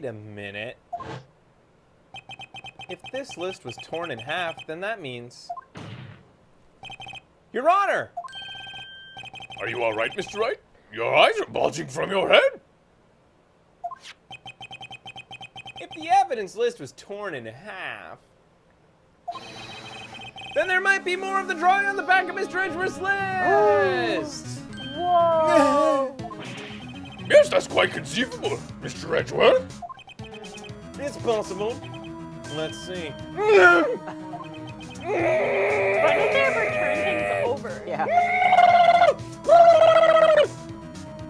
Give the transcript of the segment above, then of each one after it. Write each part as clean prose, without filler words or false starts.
Wait a minute. If this list was torn in half, then that means... Your Honor! Are you all right, Mr. Wright? Your eyes are bulging from your head. If the evidence list was torn in half, then there might be more of the drawing on the back of Mr. Edgeworth's list! Whoa! Yes, that's quite conceivable, Mr. Edgeworth. It's possible. Let's see. Why don't they ever turn things over? Yeah.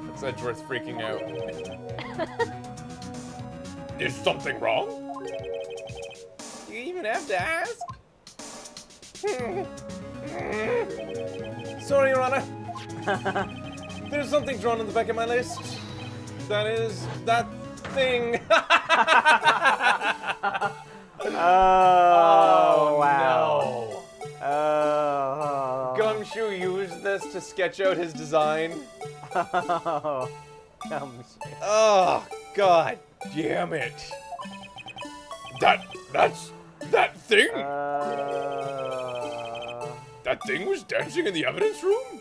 That's Edgeworth freaking out. Is something wrong? You even have to ask? Sorry, Your Honor. There's something drawn on the back of my list. That is that thing. Oh, wow. No. Oh. Gumshoe used this to sketch out his design. Oh. Gumshoe. Oh, God damn it. That's that thing? Uh. That thing was dancing in the evidence room?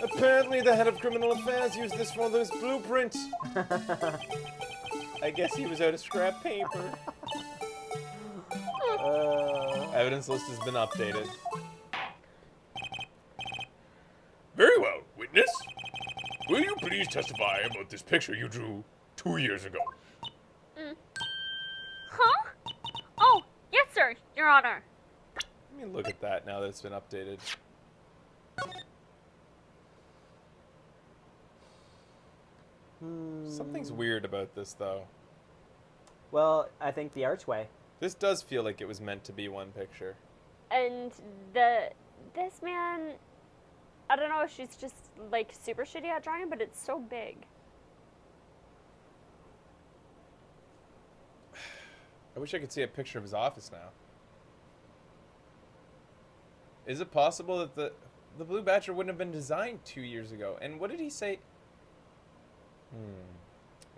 Apparently, the head of criminal affairs used this for this blueprint. I guess he was out of scrap paper. Evidence list has been updated. Very well, witness. Will you please testify about this picture you drew 2 years ago? Huh? Oh, yes, sir, Your Honor. Let me look at that now that it's been updated. Something's weird about this, though. Well, I think the archway. This does feel like it was meant to be one picture. And this man, I don't know if she's just like super shitty at drawing, but it's so big. I wish I could see a picture of his office now. Is it possible that the Blue Badger wouldn't have been designed 2 years ago? And what did he say?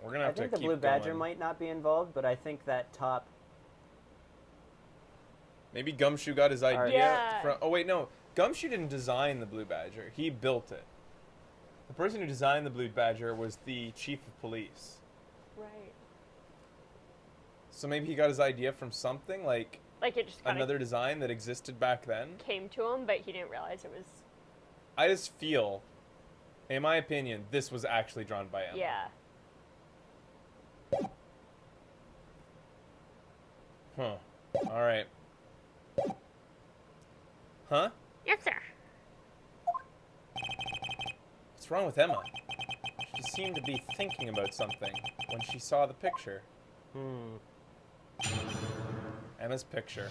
We're gonna I have to think keep the Blue Badger going. might not be involved, but I think that top. Maybe Gumshoe got his idea Yeah. from... Oh, wait, no. Gumshoe didn't design the Blue Badger. He built it. The person who designed the Blue Badger was the chief of police. Right. So maybe he got his idea from something, like Like it just kind another design that existed back then. of came to him, but he didn't realize it was. I just feel, in my opinion, this was actually drawn by Emma. Yeah. Huh. All right. Huh? Yes, sir. What's wrong with Emma? She seemed to be thinking about something when she saw the picture. Emma's picture.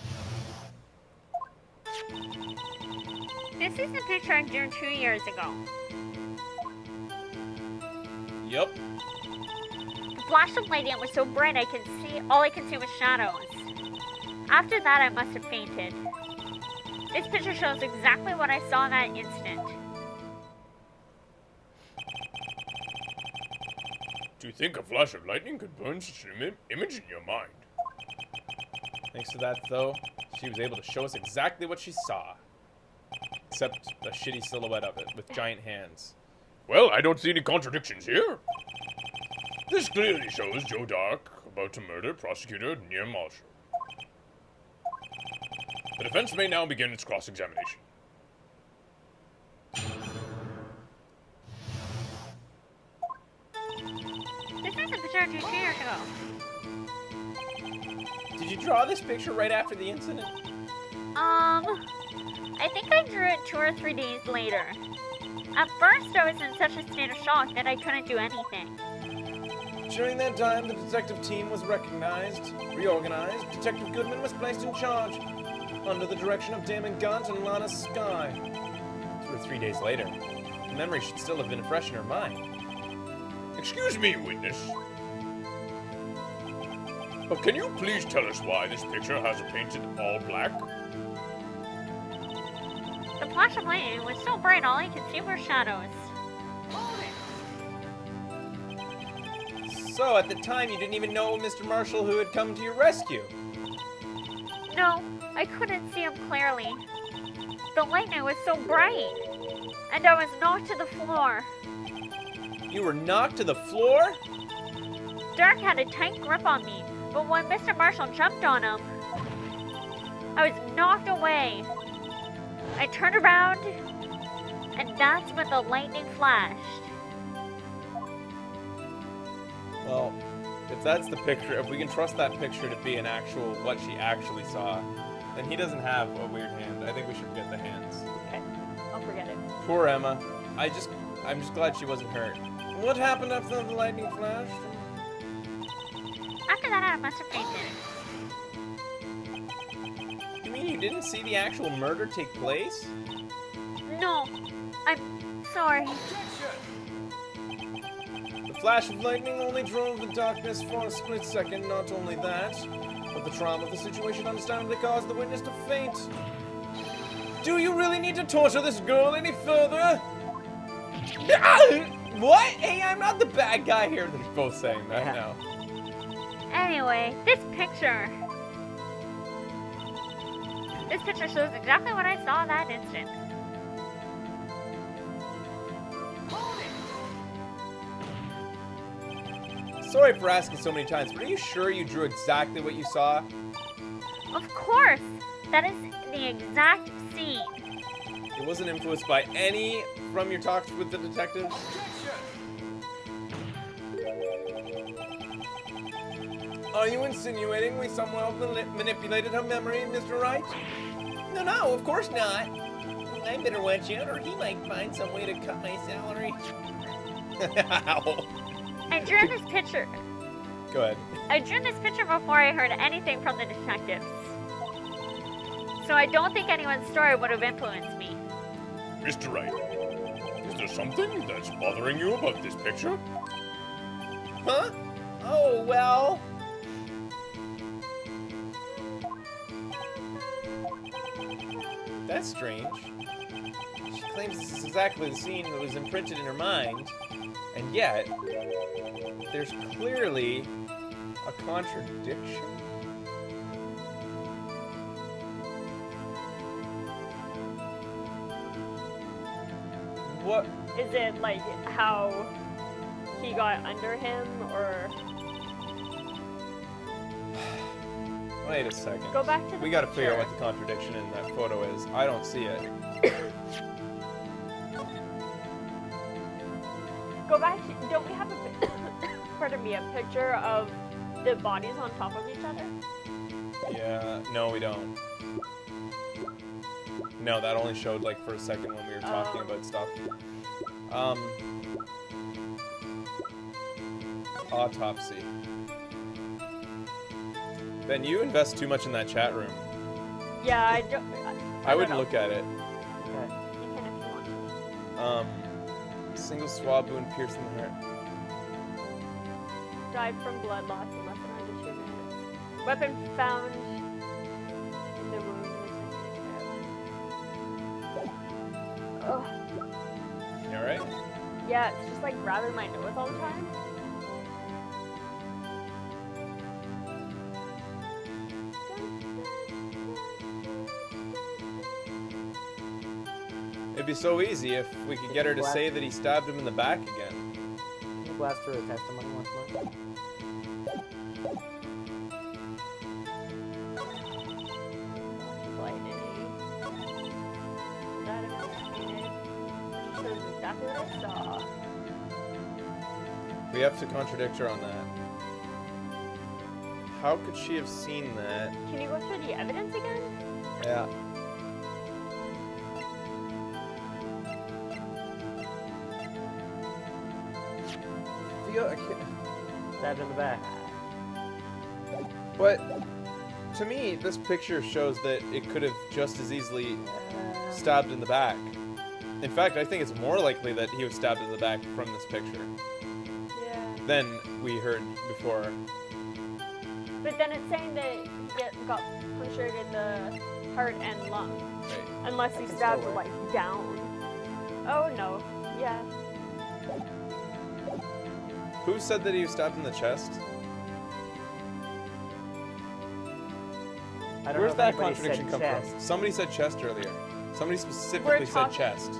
This is the picture I drew 2 years ago. Yep. The flash of light was so bright all I could see was shadows. After that, I must have fainted. This picture shows exactly what I saw in that instant. Do you think a flash of lightning could burn such an image in your mind? Thanks to that, though, she was able to show us exactly what she saw. Except a shitty silhouette of it with giant hands. Well, I don't see any contradictions here. This clearly shows Joe Dark about to murder prosecutor Near Marshall. The defense may now begin its cross-examination. This is a picture I drew 2 years ago. Did you draw this picture right after the incident? I think I drew it 2 or 3 days later. At first, I was in such a state of shock that I couldn't do anything. During that time, the detective team was reorganized. Detective Goodman was placed in charge, under the direction of Damon Gunt and Lana Star. 2 or 3 days later, the memory should still have been fresh in her mind. Excuse me, witness. But can you please tell us why this picture has it painted all black? The flash of light was so bright all I could see were shadows. So, at the time, you didn't even know Mr. Marshall who had come to your rescue. No, I couldn't see him clearly. The lightning was so bright, and I was knocked to the floor. You were knocked to the floor? Dark had a tight grip on me, but when Mr. Marshall jumped on him, I was knocked away. I turned around, and that's when the lightning flashed. Well, if that's the picture, if we can trust that picture to be an actual, what she actually saw, then he doesn't have a weird hand. I think we should forget the hands. Okay, I'll forget it. Poor Emma. I'm just glad she wasn't hurt. What happened after the lightning flashed? After that, I must have fainted. You mean you didn't see the actual murder take place? No, I'm sorry. The flash of lightning only drove the darkness for a split second. Not only that, but the trauma of the situation understandably caused the witness to faint. Do you really need to torture this girl any further? What? Hey, I'm not the bad guy here. They're both saying that now. Anyway, this picture shows exactly what I saw that instant. Sorry for asking so many times, but are you sure you drew exactly what you saw? Of course, that is the exact scene. It wasn't influenced by any from your talks with the detectives? Are you insinuating we somehow manipulated her memory, Mr. Wright? No, of course not. I better watch out, or he might find some way to cut my salary. I drew this picture. Go ahead. I drew this picture before I heard anything from the detectives. So I don't think anyone's story would have influenced me. Mr. Wright, is there something that's bothering you about this picture? Huh? Oh, well... That's strange. She claims this is exactly the scene that was imprinted in her mind, and yet, there's clearly a contradiction. What? Is it like how he got under him, or Wait a second. go back to the We gotta figure out picture. what the contradiction in that photo is. I don't see it. Go back to, don't we have a pardon me, a picture of the bodies on top of each other? Yeah, no, we don't. No, that only showed like for a second when we were talking about stuff. Autopsy. Ben, you invest too much in that chat room. Yeah, I don't. I wouldn't know. look at it. You can if you want to. Single swab wound pierced in the heart. Died from blood loss in less than 92 minutes. Weapon found in the wound. Ugh. You alright? Yeah, it's just like grabbing my nose all the time. It'd be so easy if we could get her to say that he stabbed him in the back again. Can you blast through her testimony once more? Lightning. That investigated. Shows exactly what I saw. We have to contradict her on that. How could she have seen that? Can you go through the evidence again? Yeah. Stabbed in the back. But to me, this picture shows that it could have just as easily stabbed in the back. In fact, I think it's more likely that he was stabbed in the back from this picture Yeah. than we heard before. But then it's saying that he got punctured in the heart and lung. Right. Unless he can stabbed still work. like down. Oh no. Yeah. Who said that he was stabbed in the chest? I don't Where's know if that anybody contradiction said come chest. from? Somebody said chest earlier. Somebody specifically said talking- chest.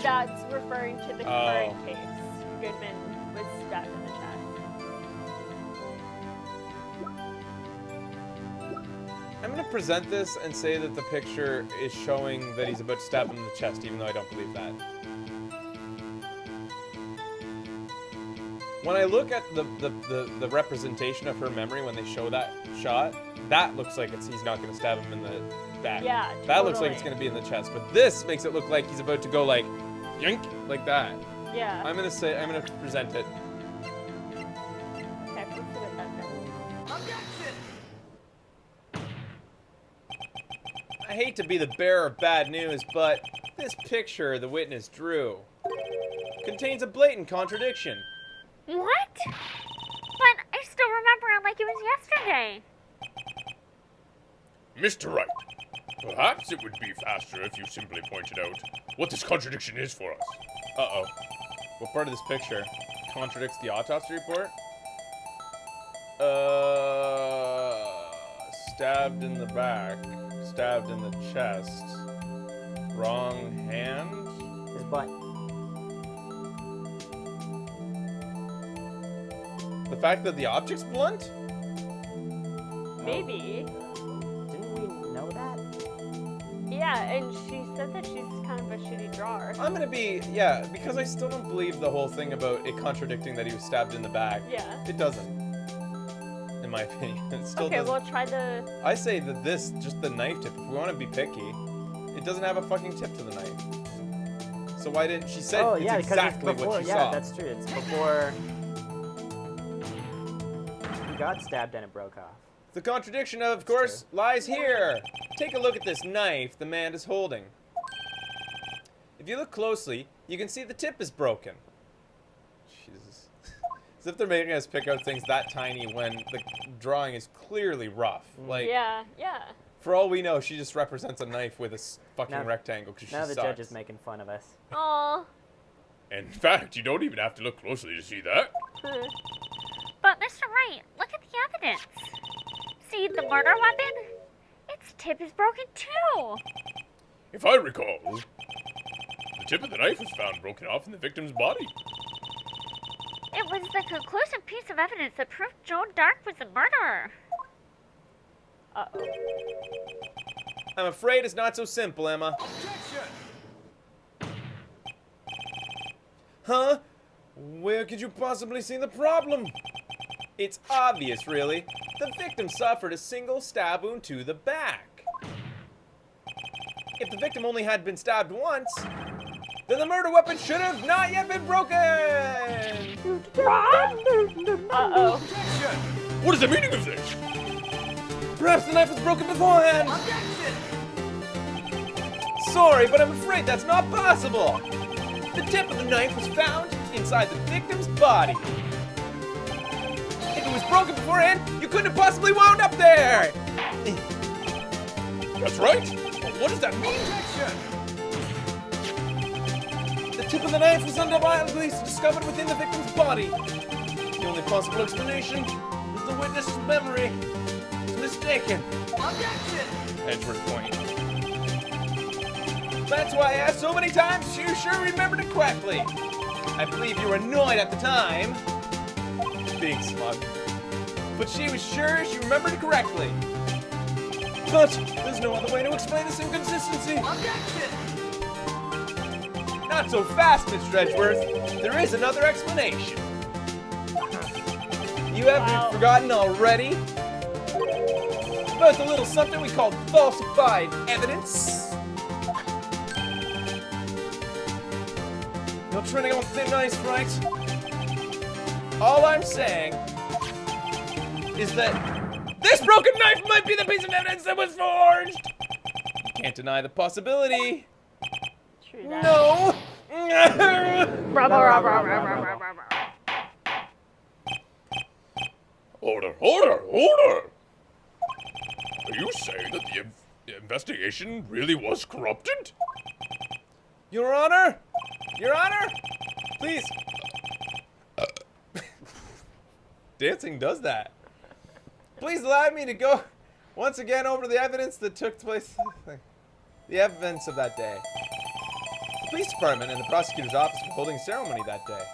That's referring to the Oh. current case. Goodman was stabbed in the chest. I'm gonna present this and say that the picture is showing that he's about to stab him in the chest, even though I don't believe that. When I look at the representation of her memory when they show that shot, that looks like he's not gonna stab him in the back. Yeah, That looks like it's totally. gonna be in the chest, but this makes it look like he's about to go like, yank, like that. Yeah. I'm gonna present it. Okay, let's put it back there. I hate to be the bearer of bad news, but this picture the witness drew contains a blatant contradiction. What? But I still remember it like it was yesterday. Mr. Wright, perhaps it would be faster if you simply pointed out what this contradiction is for us. Uh-oh. What part of this picture contradicts the autopsy report? Stabbed in the back. Stabbed in the chest. Wrong hand? His butt. The fact that the object's blunt? Maybe. Didn't we know that? Yeah, and she said that she's kind of a shitty drawer. I'm gonna be, yeah, because I still don't believe the whole thing about it contradicting that he was stabbed in the back. Yeah. It doesn't. In my opinion. It still Okay, doesn't. we'll try the. I say that this, just the knife tip, if we want to be picky, it doesn't have a fucking tip to the knife. So why didn't she said Oh, it's yeah, because exactly it's before. what she Yeah, saw? that's true. It's before he got stabbed and it broke off. The contradiction, of course, lies here. Take a look at this knife the man is holding. If you look closely, you can see the tip is broken. Jesus. As if they're making us pick out things that tiny when the drawing is clearly rough. Like, Yeah, yeah. for all we know, she just represents a knife with a fucking Now- rectangle because she Now the sucks. judge is making fun of us. Aw. In fact, you don't even have to look closely to see that. But Mr. Wright, look at the evidence. See the murder weapon? Its tip is broken too. If I recall, the tip of the knife was found broken off in the victim's body. It was the conclusive piece of evidence that proved Joe Dark was the murderer. Uh-oh. I'm afraid it's not so simple, Emma. Huh? Where could you possibly see the problem? It's obvious, really. The victim suffered a single stab wound to the back. If the victim only had been stabbed once, then the murder weapon should have not yet been broken! Uh-oh. What is the meaning of this? Perhaps the knife was broken beforehand! Sorry, but I'm afraid that's not possible! The tip of the knife was found inside the victim's body. If it was broken beforehand, you couldn't have possibly wound up there! That's right. But what does that mean? The tip of the knife was undeniably discovered within the victim's body. The only possible explanation is the witness's memory is mistaken. Edgeworth point. That's why I asked so many times if you sure remembered it correctly. I believe you were annoyed at the time. Being smug. But she was sure she remembered it correctly. But there's no other way to explain this inconsistency. Not so fast, Mr. Edgeworth. There is another explanation. You haven't forgotten already about the little something we call falsified evidence. You're treading on thin ice, right? All I'm saying is that this broken knife might be the piece of evidence that was forged. You can't deny the possibility. True that. No. Order, order, order! Are you saying that the investigation really was corrupted? Your Honor? Your Honor? Please. Dancing does that. Please allow me to go once again over the evidence that took place. The evidence of that day. The police department and the prosecutor's office were holding a ceremony that day.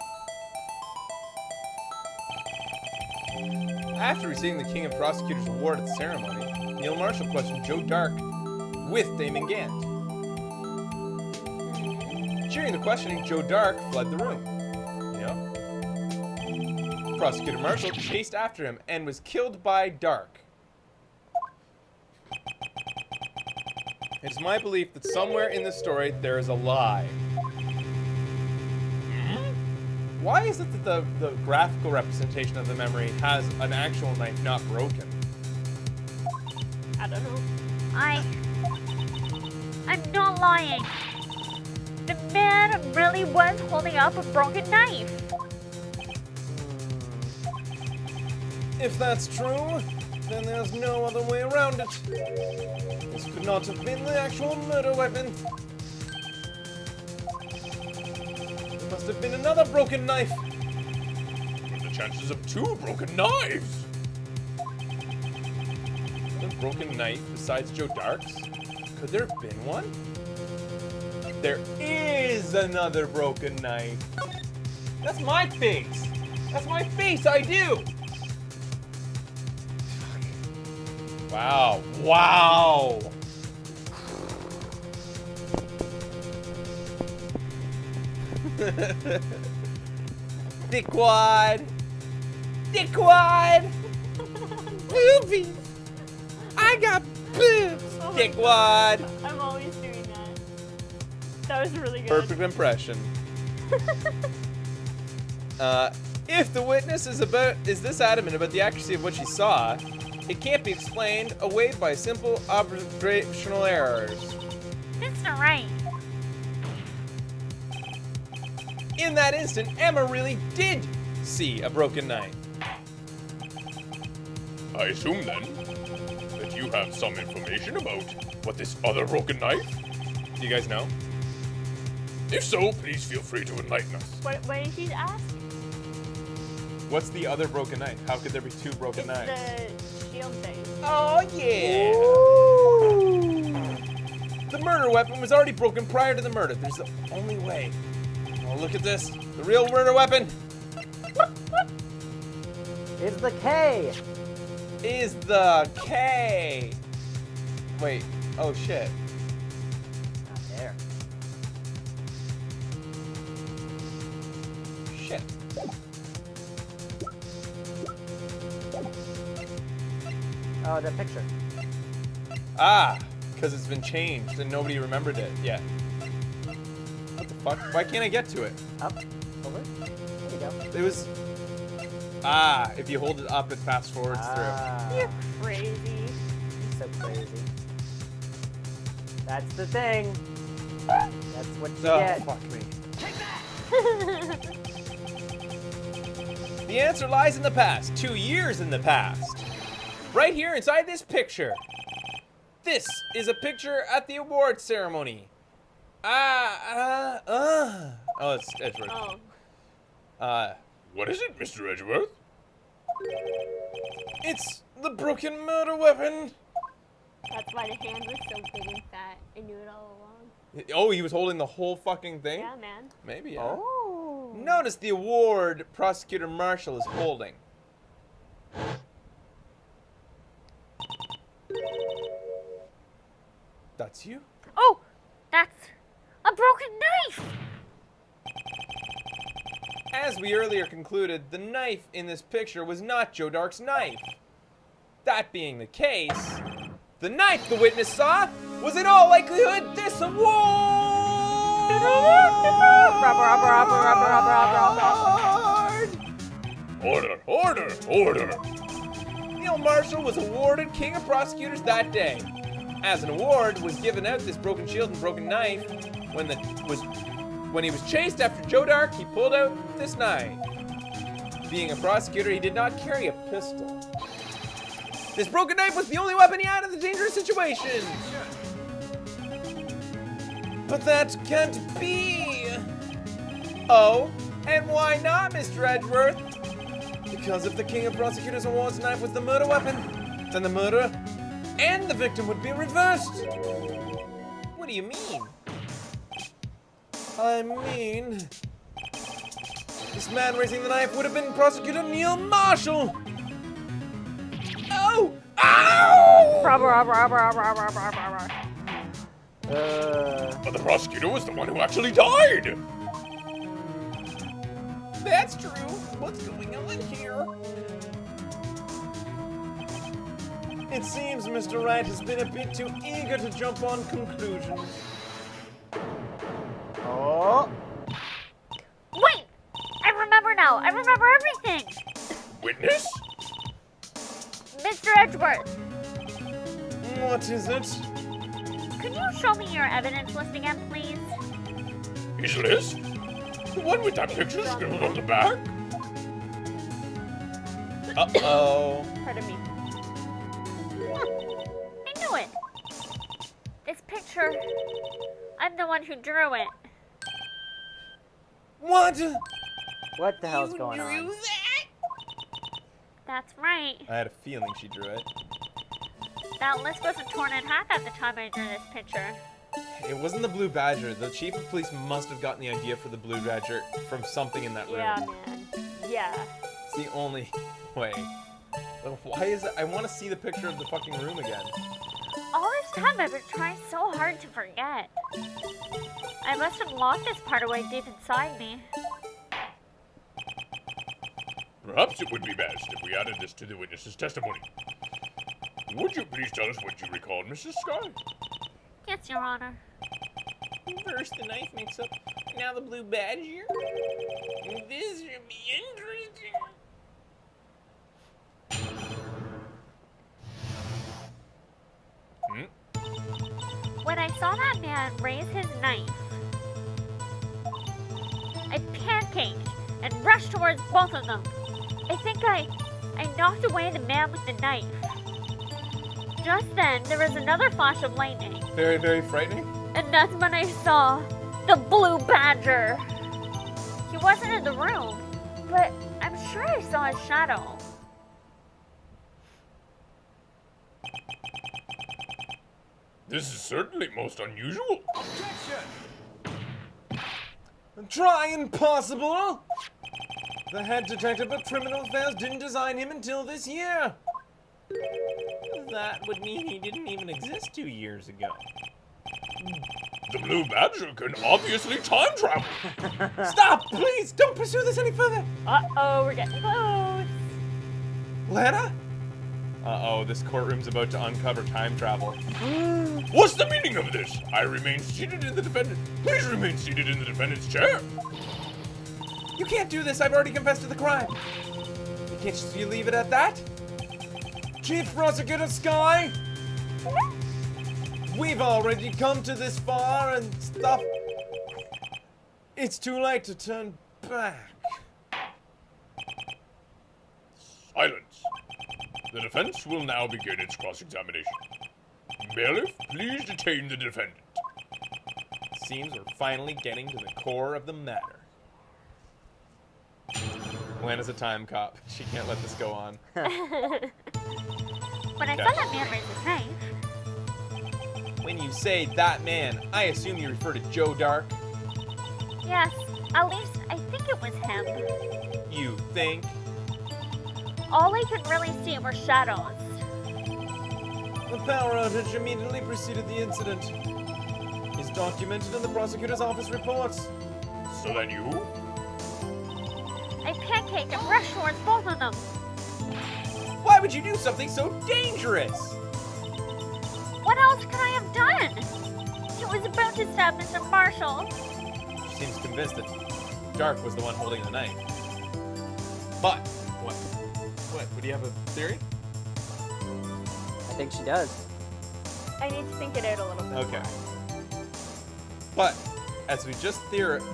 After receiving the King of Prosecutors Award at the ceremony, Neil Marshall questioned Joe Dark with Damon Gant. During the questioning, Joe Dark fled the room. Prosecutor Marshall chased after him and was killed by Dark. It's my belief that somewhere in this story there is a lie. Why is it that the graphical representation of the memory has an actual knife not broken? I don't know. I'm not lying. The man really was holding up a broken knife. If that's true, then there's no other way around it. This could not have been the actual murder weapon. There must have been another broken knife. What are the chances of 2 broken knives? A broken knife besides Joe Dark's? Could there have been one? There is another broken knife. That's my face. That's my face, I do. Wow. Wow. Dickwad. Dickwad. Boobies. I got boobs. Oh my Dickwad. I'm always doing that. That was really good. Perfect impression. If the witness is this adamant about the accuracy of what she saw, it can't be explained away by simple observational errors. Mr. Wright. In that instant, Emma really did see a broken knife. I assume then that you have some information about what this other broken knife? Do you guys know? If so, please feel free to enlighten us. What did she ask? What's the other broken knife? How could there be 2 broken knives? The shield thing. Oh, yeah! The murder weapon was already broken prior to the murder. There's the only way. Oh, look at this. The real murder weapon Is the K. is the K. Wait. Oh, shit. Not there. Shit. Oh, the picture. Ah, because it's been changed and nobody remembered it yet. What the fuck? Why can't I get to it? Up. Over. There you go. It was... Ah, if you hold it up, it fast forwards You're crazy. You're so crazy. That's the thing. That's what you through. Oh, get. fuck me. The answer lies in the past. 2 years in the past. Right here inside this picture. This is a picture at the award ceremony. Oh, it's Edgeworth. Oh. What is it, Mr. Edgeworth? It's the broken murder weapon. That's why the hand was so big and fat. I knew it all along. Oh, he was holding the whole fucking thing? Yeah, man. Maybe, yeah. Oh. Notice the award Prosecutor Marshall is holding. That's you? Oh, that's a broken knife. As we earlier concluded, the knife in this picture was not Joe Dark's knife. That being the case, the knife the witness saw was in all likelihood this award! Order, order, order. Neil Marshall was awarded King of Prosecutors that day. As an award was given out this broken shield and broken knife when he was chased after Joe Dark, he pulled out this knife. Being a prosecutor, he did not carry a pistol. This broken knife was the only weapon he had in the dangerous situation. But that can't be. Oh, and why not, Mr. Edgeworth? Because if the King of Prosecutors Awards knife was the murder weapon, then the murder and the victim would be reversed. What do you mean? I mean, this man raising the knife would have been Prosecutor Neil Marshall. Oh! Ow! But the prosecutor was the one who actually died! That's true. What's going on here? It seems Mr. Wright has been a bit too eager to jump on conclusions. Oh. Wait! I remember now. I remember everything. Witness? Mr. Edgeworth, What is it? could you show me your evidence list again, please? His list? The one with that picture scribbled on the back? Uh-oh. Pardon me. I knew it. This picture, I'm the one who drew it. What? What the hell's going on? That's right. I had a feeling she drew it. That list wasn't torn in half at the time I drew this picture. It wasn't the Blue Badger. The chief of police must have gotten the idea for the Blue Badger from something in that room. Yeah, man. Yeah. It's the only way. But why is it? I want to see the picture of the fucking room again. All this time I've been trying so hard to forget. I must have locked this part away deep inside me. Perhaps it would be best if we added this to the witness's testimony. Would you please tell us what you recalled, Mrs. Sky? Yes, Your Honor. First the knife mix-up, now the Blue Badger. This should be interesting. When I saw that man raise his knife, I pancaked and rushed towards both of them. I think I knocked away the man with the knife. Just then, there was another flash of lightning, Very, very frightening. and that's when I saw the Blue Badger. He wasn't in the room, but I'm sure I saw his shadow. This is certainly most unusual. Try impossible! The head detective of criminal affairs didn't design him until this year. That would mean he didn't even exist 2 years ago. The Blue Badger can obviously time travel. Stop, please! Don't pursue this any further! Uh-oh, we're getting close. Lana? Uh-oh, this courtroom's about to uncover time travel. What's the meaning of this? I remain seated in the defendant. Please remain seated in the defendant's chair. You can't do this, I've already confessed to the crime. Can't you leave it at that? Chief Prosecutor Sky? We've already come to this far and stuff. It's too late to turn back. Silence. The defense will now begin its cross-examination. Bailiff, please detain the defendant. Seems we're finally getting to the core of the matter. Lana's a time cop. She can't let this go on. When I saw that man raise his knife, When you say that man, I assume you refer to Joe Dark. yes, at least I think it was him. You think? All I could really see were shadows. The power outage immediately preceded the incident. It's documented in the prosecutor's office reports. So then you? I pancaked and rushed towards both of them. Why would you do something so dangerous? What else could I have done? He was about to stab Mr. Marshall. She seems convinced that Dark was the one holding the knife. But, what? What? Would you have a theory? I think she does. I need to think it out a little bit. Okay. But, as we just theorized,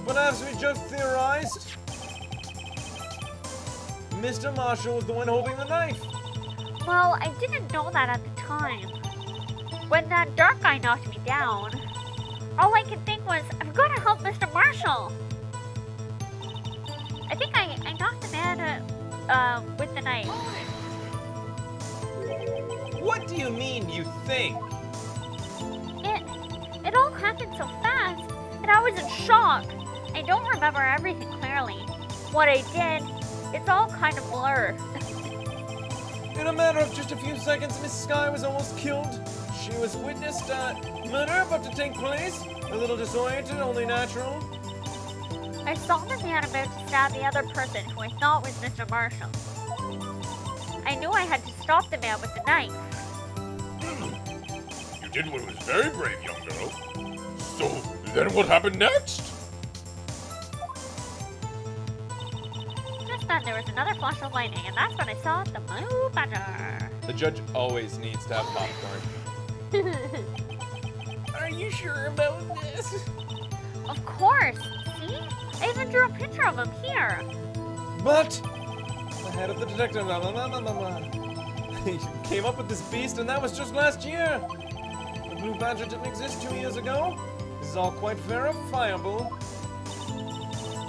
Mr. Marshall was the one holding the knife. Well, I didn't know that at the time. When that dark guy knocked me down, all I could think was, I've got to help Mr. Marshall. I think I knocked the man with the knife. What do you mean, you think? It all happened so fast, and I was in shock. I don't remember everything clearly. What I did, it's all kind of blur. In a matter of just a few seconds, Miss Sky was almost killed. She was witnessed murder about to take place. A little disoriented, only natural. I saw the man about to stab the other person who I thought was Mr. Marshall. I knew I had to stop the man with the knife. You did what was very brave, young girl. So, then what happened next? Just then there was another flash of lightning, and that's when I saw the blue badger. The judge always needs to have popcorn. Are you sure about this? Of course! See? I even drew a picture of him here. But the head of the detective he came up with this beast, and that was just last year. The blue badger didn't exist 2 years ago. This is all quite verifiable.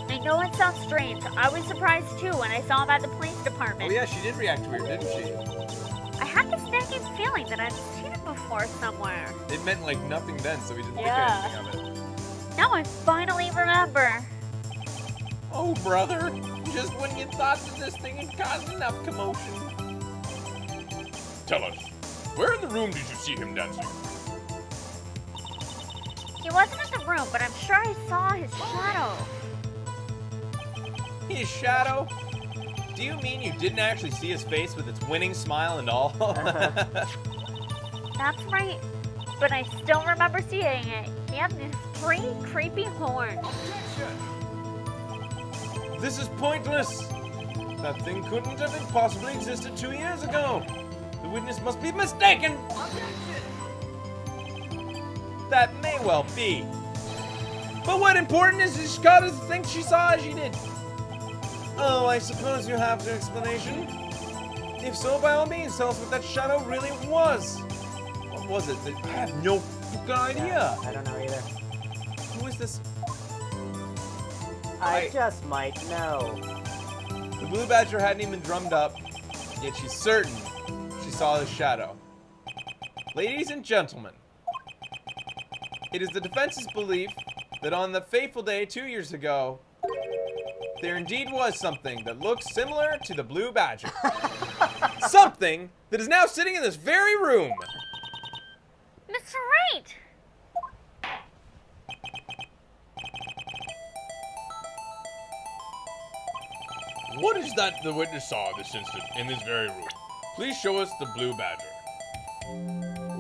I know it sounds strange. I was surprised too when I saw him at the police department. Oh yeah, she did react weird, didn't she? I had this nagging feeling that I'd seen it before somewhere. It meant like nothing then, so we didn't Yeah. think anything of it. Now I finally remember. Oh, brother, just when you thought that this thing had caused enough commotion. Tell us, where in the room did you see him dancing? He wasn't in the room, but I'm sure I saw his shadow. His shadow? Do you mean you didn't actually see his face with its winning smile and all? That's right. But I still remember seeing it. He had these three creepy horns. This is pointless. That thing couldn't have possibly existed 2 years ago. The witness must be mistaken. That may well be. But what important is she got to think she saw as she did? Oh, I suppose you have the explanation. If so, by all means, tell us what that shadow really was. What was it? I have no fucking idea. I don't know either. Who is this? I just might know. The blue badger hadn't even drummed up, yet she's certain she saw his shadow. Ladies and gentlemen, it is the defense's belief that on the fateful day 2 years ago, there indeed was something that looked similar to the blue badger. Something that is now sitting in this very room. Mr. Wright! What is that the witness saw this instant in this very room? Please show us the blue badger.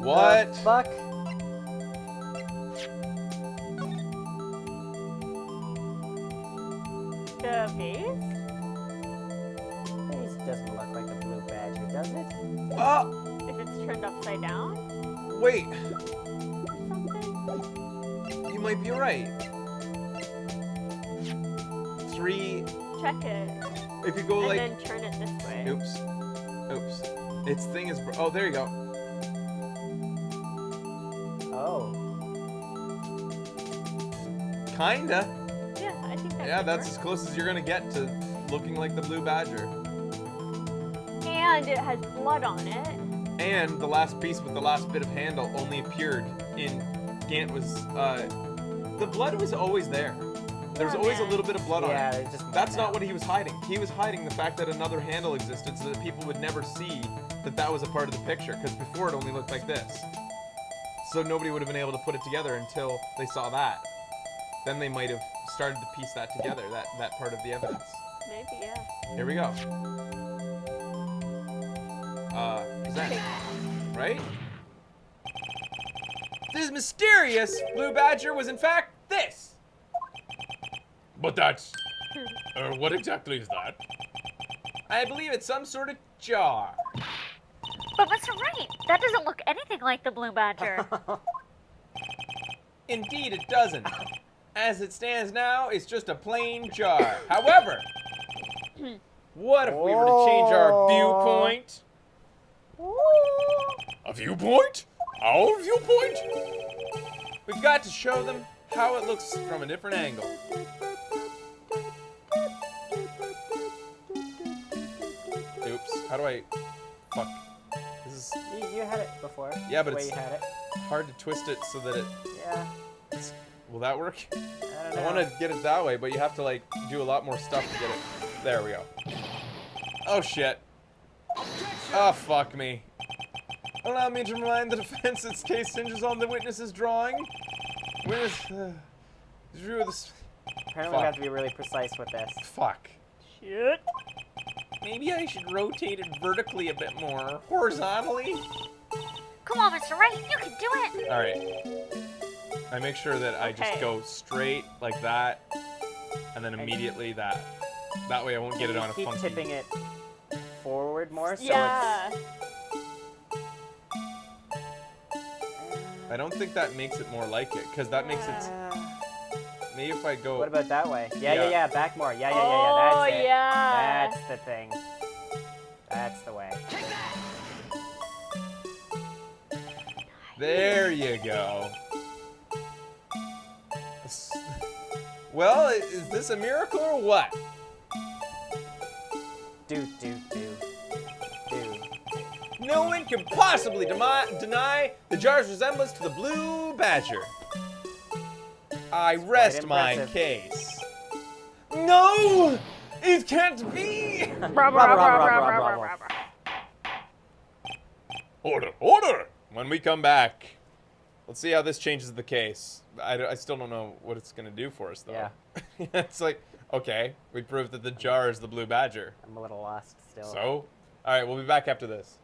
What? The fuck? The face? Face doesn't look like a blue badger, does it? Oh, If it's turned upside down? wait. Something? You might be right. 3. Check it. If you go And like. then turn it this way. Oops. Oops. Its thing is. Oh, there you go. Oh. Kinda. Yeah, I think that Yeah, could that's work. as close as you're gonna get to looking like the blue badger. And it has blood on it. And the last piece with the last bit of handle only appeared in Gant was the blood was always there. There was Yeah, always a man. little bit of blood Yeah, on it. it's just That's not what he was hiding. He was hiding the fact that another handle existed so that people would never see that that was a part of the picture, because before it only looked like this. So nobody would have been able to put it together until they saw that. Then they might have started to piece that together, that part of the evidence. Maybe, yeah. Here we go. Present. Right? This mysterious blue badger was in fact this. But that's... what exactly is that? I believe it's some sort of jar. But Mr. Wright, that doesn't look anything like the blue badger. Indeed, it doesn't. As it stands now, it's just a plain jar. However, what if we were to change our viewpoint? A viewpoint? Our viewpoint? We've got to show them how it looks from a different angle. How do I... Fuck. This is You had it before. Yeah, but the way it's- you had it. hard to twist it so that it... Yeah. Will that work? I don't I know. want to get it that way, but you have to, like, do a lot more stuff to get it. There we go. Oh, shit. Oh, fuck me. Allow me to remind the defense its case hinges on the witness's drawing. Witness... drew this... Apparently we have to be really precise with this. Fuck. Shit. Maybe I should rotate it vertically a bit more. Horizontally? Come on, Mr. Wright, you can do it! Alright. I make sure that I just Okay. go straight like that, and then immediately that. That way I won't get it on a Keep funky... tipping it forward more, so Yeah. I don't think that makes it more like it, because that makes it... Maybe if I go... What about that way? Yeah. Yeah, back more. Yeah, Oh, that's it. yeah. That's the thing. That's the way. There you go. Well, is this a miracle or what? Do. No one can possibly deny the jar's resemblance to the blue badger. I rest my impressive. case. No! It can't be! Order, order! When we come back, let's see how this changes the case. I still don't know what it's going to do for us, though. Yeah. It's like, okay, we proved that the jar is the blue badger. I'm a little lost still. So, all right, we'll be back after this.